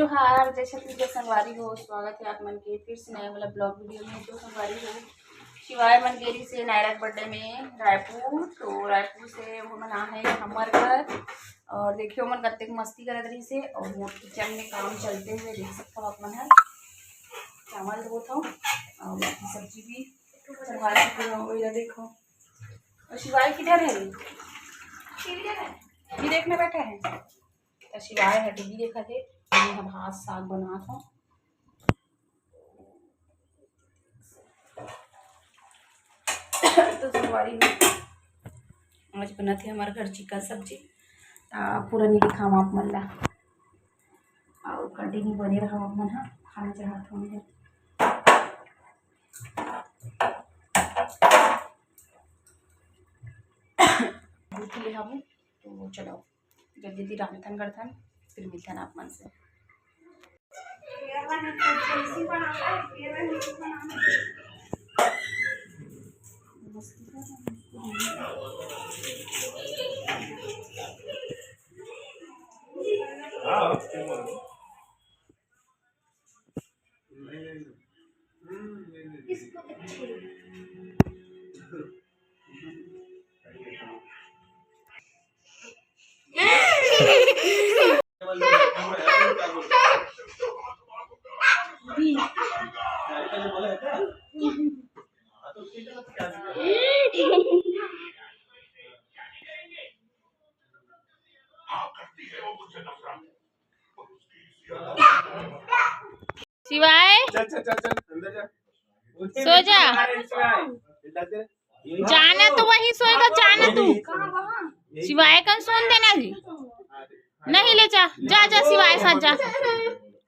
जोहार, जय छत्तीसगढ़। जय संगवारी हो, स्वागत है आप मन के फिर से नए वाला ब्लॉग वीडियो में। जो संगवारी हो शिवाय मंदिरी से नायरा बर्थडे में रायपुर, तो रायपुर से वो मना है हमार घर। और देखियो मन कत्ते मस्ती करत रही से, और वो किचन में काम चलते हुए देख सकता हूँ आप मन। चावल धोत हूँ और बाकी सब्जी भी संगवारी देखो। और शिवाय किधर है? टीवी देखने बैठा है। तो शिवाय है टीवी देखा थे, हम भात साग बना था। तो संगवारी आज बना थे हमारे घर चिकन सब्जी। पूरा नहीं दिखाऊँ आप मन ला, और कंटिन्यू बने रहा आप मन। खाना चाहत हूँ ले हम, तो चलो जल्दी जल्दी रांधन करथन, फिर मिलथन आप मन से। शिवाय सो जा, जाना तो वही सोएगा, जाना तू। शिवाय का सोन देना जी नहीं, ले जा जा जा शिवाय साथ जा,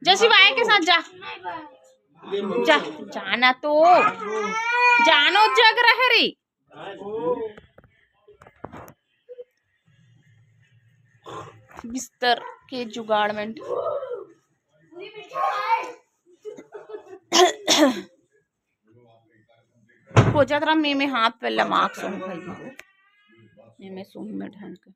जा शिवाय के साथ जा, जा जाना तो जानो जग रहे रे। बिस्तर के जुगाड़मेंट हो जात रहा में हाथ पे लमाक सो भाई में सो में ढंग के।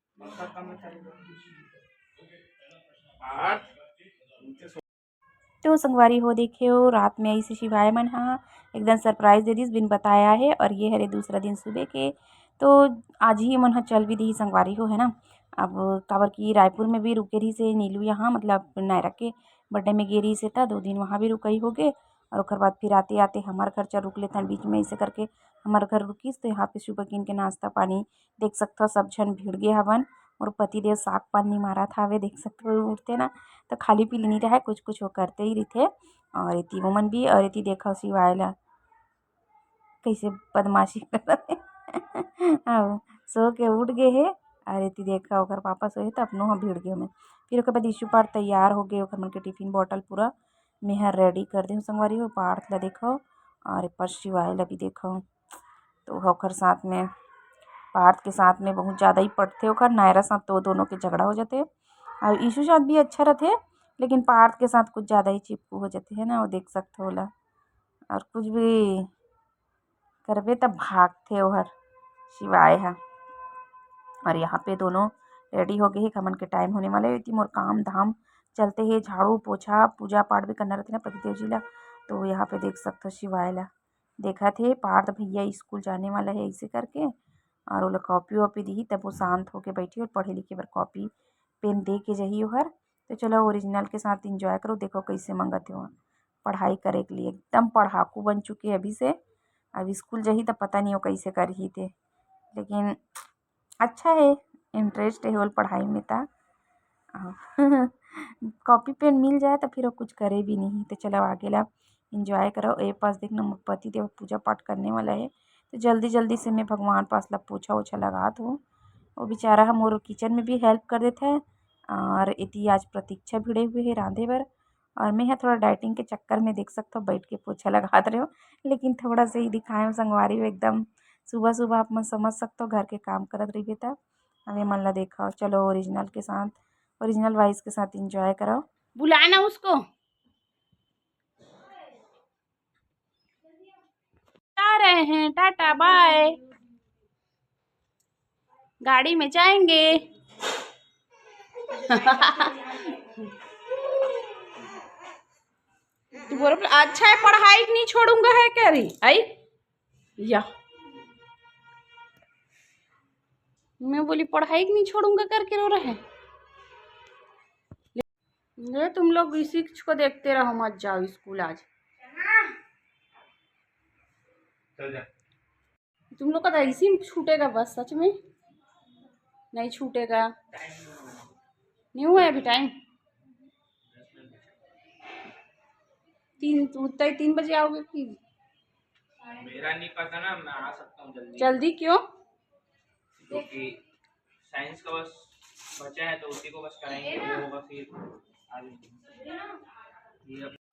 तो संगवारी हो देखियो, रात में ऐसे शिवाय मन हाँ एकदम सरप्राइज दे दिस बिन बताया है। और ये हरे दूसरा दिन सुबह के, तो आज ही मन चल भी दी संगवारी हो है ना। अब काबर की रायपुर में भी रुके रही से नीलू यहाँ, मतलब नायरा के बर्थडे में गे रही से था, 2 दिन वहाँ भी रुकई हो गए। और उसके बाद फिर आते आते हमारे घर चल रुक लेते हैं बीच में, ऐसे करके हमारे घर रुकीस। तो यहाँ पे सुबह किन के नाश्ता पानी देख सकते हो, सब झन भिड़ गए हवन। और पतिदेव साग पानी मारा था वे देख सकते हो, उठते ना तो खाली पीली नहीं रहा, कुछ कुछ वो करते ही रहते। और इति वोमन भी, और इति देखा शिवायला कैसे बदमाशी करते सो के उठ गए है। और इति देखा ओकर पापा सोए तो अपनों हाँ भीड़ गए में। फिर ओकर बाद इशू पार्थ तैयार हो गए, ओकर मन के टिफिन बॉटल पूरा मेहर रेडी कर दे संगवारी हो। पार्थ ला देखो और पर शिवाय ला भी देखो, तो ओकर साथ में पार्थ के साथ में बहुत ज़्यादा ही पटते ओकर नायरा साथ, तो दोनों के झगड़ा हो जाते। और ईशु साथ भी अच्छा रहते, लेकिन पार्थ के साथ कुछ ज़्यादा ही चिपकू हो जाते है ना, वो देख सकते हो ला। और कुछ भी करबे तब भागते ओहर शिवाय है। और यहाँ पे दोनों रेडी हो गए ही, खमन के टाइम होने वाले थी। मोर काम धाम चलते ही झाड़ू पोछा पूजा पाठ भी करना रहते ना पतिदेव जी ला। तो यहाँ पे देख सकते हो शिवाय ला देखा थे, पार्थ भैया स्कूल जाने वाला है ऐसे करके। और वो लोग कॉपी वॉपी दी तब वो शांत होके बैठी और पढ़े लिखे बार कॉपी पेन दे के जही ओहर। तो चलो ओरिजिनल के साथ इंजॉय करो, देखो कैसे मंगत हो पढ़ाई करे के लिए, एकदम पढ़ाकू बन चुके अभी से। अब स्कूल जही तो पता नहीं हो कैसे कर ही थे, लेकिन अच्छा है, इंटरेस्ट है वो पढ़ाई में था। कॉपी पेन मिल जाए तो फिर वो कुछ करे भी नहीं। तो चलो आगे ला इंजॉय करो। ए पास देखना पति देव पूजा पाठ करने वाला है, तो जल्दी जल्दी से मैं भगवान पास ला पोछा ओछा लगा दूँ। वो बेचारा हम और किचन में भी हेल्प कर देते हैं। और इति आज प्रतीक्षा भिड़े हुए है रांधे बर। और मैं यहाँ थोड़ा डाइटिंग के चक्कर में देख सकता हूँ बैठ के पोछा लगा रहे हो, लेकिन थोड़ा सा ही दिखाए संगवारी हो। एकदम सुबह सुबह आप मन समझ सकते हो घर के काम करत रही तब हमें मन ला देखा। चलो ओरिजिनल के साथ, ओरिजिनल वाइस के साथ इंजॉय करो। बुलाना उसको, आ रहे हैं, टाटा बाय, गाड़ी में जाएंगे। तू बोल अच्छा है पढ़ाई नहीं छोड़ूंगा है कह रही आई या मैं बोली पढ़ाई नहीं छोड़ूंगा करके रो रहे हैं। ये तुम लोग इसी को देखते रहो मत जाओ स्कूल आज। चल जा। तुम लोग का तो इसी में छूटेगा बस सच में नहीं छूटेगा। नहीं हुआ अभी टाइम 3 बजे आओगे कि मेरा नहीं पता ना मैं आ सकता हूँ जल्दी। जल्दी क्यों? क्योंकि साइंस का बस बचा है तो उसी को बस कराएंगे वो होगा फिर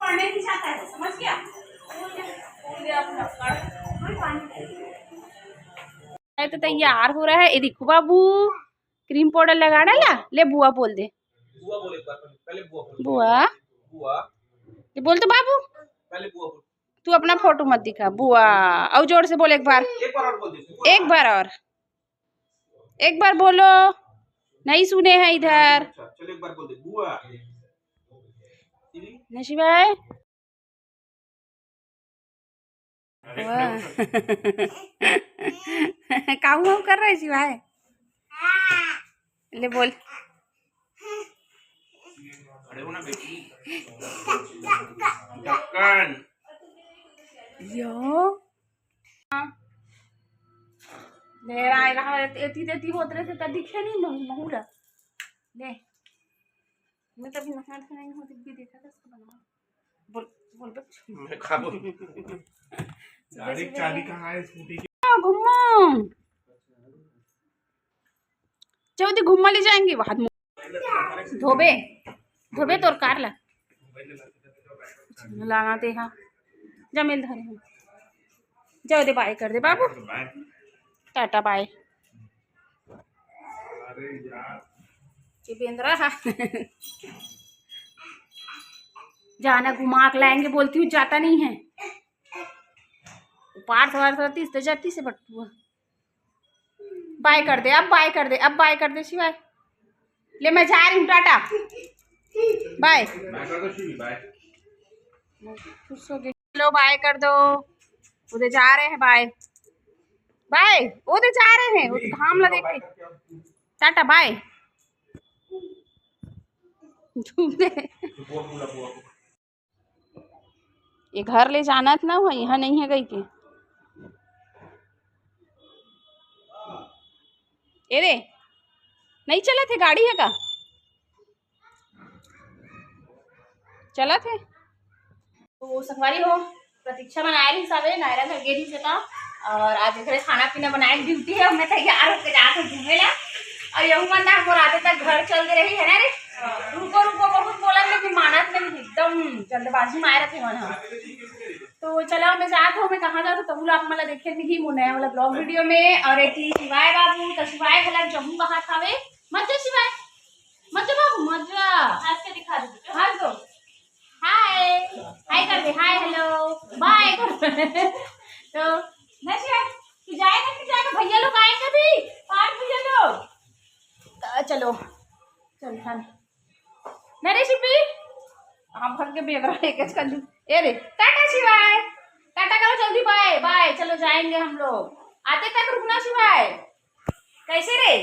पढ़ने नहीं चाहता है समझ गया। तो तैयार हो रहा है ये देखो बाबू क्रीम पाउडर लगा डाला ले बुआ बोल दे बुआ बोल एक बार पहले बुआ बोल। बुआ बुआ ये बोल तो बाबू पहले बुआ बोल। तू अपना फोटो मत दिखा बुआ और जोर से बोल एक बार और बोल दे एक बार बोलो नहीं सुने हैं इधर। चल एक बार बोल दे बुआ नशीब भाई काऊ कर रहे शिवाय ले बोल खड़े हो ना बेटी ढक्कन यो देर आए रहा एती तेती होत रहे थे तब दिखे नहीं महूला ले मैं तभी नहा नहीं होती भी देखा था इसको बना बोल बोल बच्चे मैं खा बोल गाड़ी चाबी कहाँ है स्कूटी की घुम्मो चौथी घुम्मा ले जाएंगे हाथ मुंह धोबे धोबे तोर कार ला लाना दे हाँ जा मिल धरे जाओ दे बाय कर दे बाबू टाटा बाय चिपेंद्रा जाना घुमा के लाएंगे बोलती हूँ जाता नहीं है पार्थ वार्थ तो जाती से बटुआ बाय कर दे अब बाय कर दे अब बाय कर दे शिवाय ले मैं जा रही हूँ टाटा बाय खुश हो गए लो बाय कर दो उधर जा रहे हैं बाय बाय उधर जा रहे हैं उधर धाम ला देख के टाटा बाय ये घर ले जाना था ना वहाँ यहाँ नहीं है गई के ए रे नहीं चला थे गाड़ी है का चला थे तो संगवारी हो प्रतीक्षा बनाए रही हिसाबे नायरा घर गेरी से था और आज घर खाना पीना बनाए ड्यूटी है मैं तैयार होकर जाकर घूमे ला और यही मन ना हमको रात तक घर चल दे रही है ना रे रुको रुको बहुत बोला लेकिन मानत नहीं एकदम जल्दबाजी में आए रखे मन हम तो चलो मैं जात हूँ मैं कहाँ जाता तब आप मतलब देखे नहीं वो नया वाला ब्लॉग वीडियो में और एक शिवाय बाबू तो शिवाय गला जम्मू कहाँ खावे मत शिवाय मत बाबू मत आज के दिखा दो हाँ तो हाय हाय कर दे हाय हेलो बाय कर तो नशिया तू जाएगा कि जाएगा भैया लोग आएंगे भी 5 भैया लोग चलो चल खान मेरे शिपी हम भर के बेग रहा है कर दी ए रे टाटा शिवाय टाटा करो जल्दी बाय बाय चलो जाएंगे हम लोग आते तक रुकना शिवाय कैसे रे